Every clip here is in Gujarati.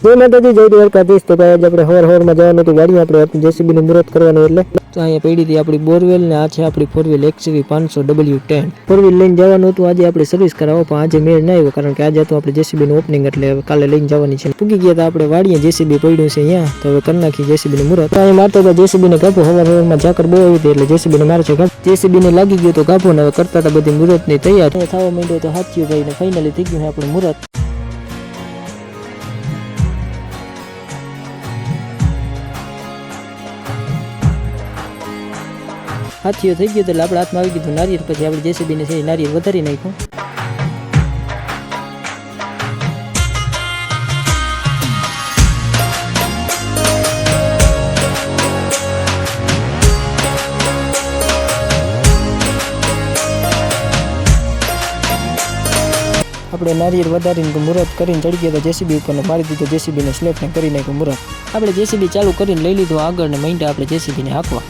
જય માતાજી, જય દ્વારકાધીશ। તો આજે આપણે હવારમાં જવાનું હતું ગાડી આપણે જેસીબી નું મુહૂર્ત કરવાનું, એટલે તો અહીંયા પડી હતી આપણી બોરવેલ ને આ છે આપણી ફોરવ્હીલ XV 500W10 ફોરવ્હીલ લઈને જવાનું હતું। આજે આપણે સર્વિસ કરાવો પણ આજે મેળ ના આવ્યો, કારણ કે આજે હતું આપણે જેસીબી નું ઓપનિંગ, એટલે કાલે લઈને જવાની છે। પૂગી ગયા હતા આપણે વાડીએ, જેસીબી પડ્યું છે અહીંયા, તો હવે કરી નાખી જેસીબી નું મુહૂર્ત। અહીં મારતો હતા જેસીબી ને કાપો, હવારમાં ઝાકર બહુ આવી હતી એટલે જેસીબી ને મારે છે કાપ। જેસીબી ને લાગી ગયો તો કાપો ને હવે કરતા હતા બધી મુહૂર્ત ની તૈયાર થવા માંડ્યો તો હાથીઓ ભાઈ ને ફાઇનલી થઈ ગયું આપણું મુહૂર્ત। હાથીઓ થઈ ગયો એટલે આપણે હાથમાં આવી ગયું નારિયેળ, પછી આપણે જેસીબી ને છે નારિયેળ વધારી નાખ્યું। આપણે નારિયેળ વધારીને મુહૂર્ત કરીને ચડી ગયા હતા જેસીબી ઉપર ને મારી દીધો જેસીબી ને સ્લેપ ને કરી નાખ્યું મુહૂર્ત। આપણે જેસીબી ચાલુ કરીને લઈ લીધું આગળ ને માંડ્યા આપણે જેસીબી ને હાંકવા।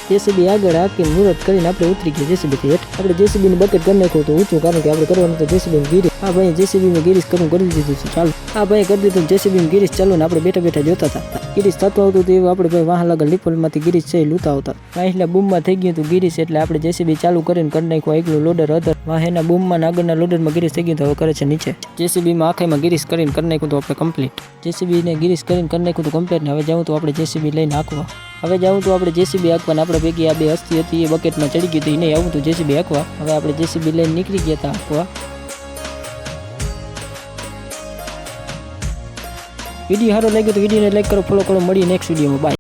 જેસીબી આગળ હાંકીને મુહૂર્ત કરીને આપણે ઉતરી ગયા જેસીબી થી હેઠ। આપણે જેસીબી ની બકેટ કરી નાખ્યું તો ઊંચું, કારણ કે આપણે કરવાનું તો જેસીબી ની ગીરીશ। આ ભાઈ જેસીબી માં ગીરીશ કરવું કરી દીધું છે ચાલુ। આ ભાઈ કરી દીધું જેસીબી માં ગીરીશ ચાલુ ને આપણે બેઠા બેઠા જોતા હતા ગીરીશ થતું આવતું તો એવું આપણે ભાઈ વાહ લાગલ લીપલ માંથી ગીરીશ છે લૂતા આવતા। વાહેલા બૂમમાં થઈ ગયું હતું ગીરીશ, એટલે આપણે જેસીબી ચાલુ કરીને કરી નાખ્યું એકલું લોડર અધર વાહેના બૂમમાં આગળના લોડરમાં ગીરીશ થઈ ગયું તો હવે કરે છે નીચે। જેસીબી માં આખામાં ગીરીશ કરીને કરી નાખ્યું તો આપણે કમ્પ્લીટ। જેસીબી ને ગીરીશ કરીને કરી નાખ્યું તો કમ્પ્લીટ ને હવે જાઉં તો આપણે જેસીબી લઈને હાંકવા। હવે જાઉં તો આપણે જેસીબી હાંકવાને આપણે ભેગી આ બે હસ્તી હતી એ બકેટમાં ચડી ગઈ હતી, એને આવું તો જેસીબી હાંકવા। હવે આપણે જેસીબી લઈને નીકળી ગયા હતા હાંકવા। વિડીયો સારો લાગ્યો તો વિડીયોને લાઈક કરો, ફોલો કરો, મળીએ નેક્સ્ટ વિડીયોમાં, બાય।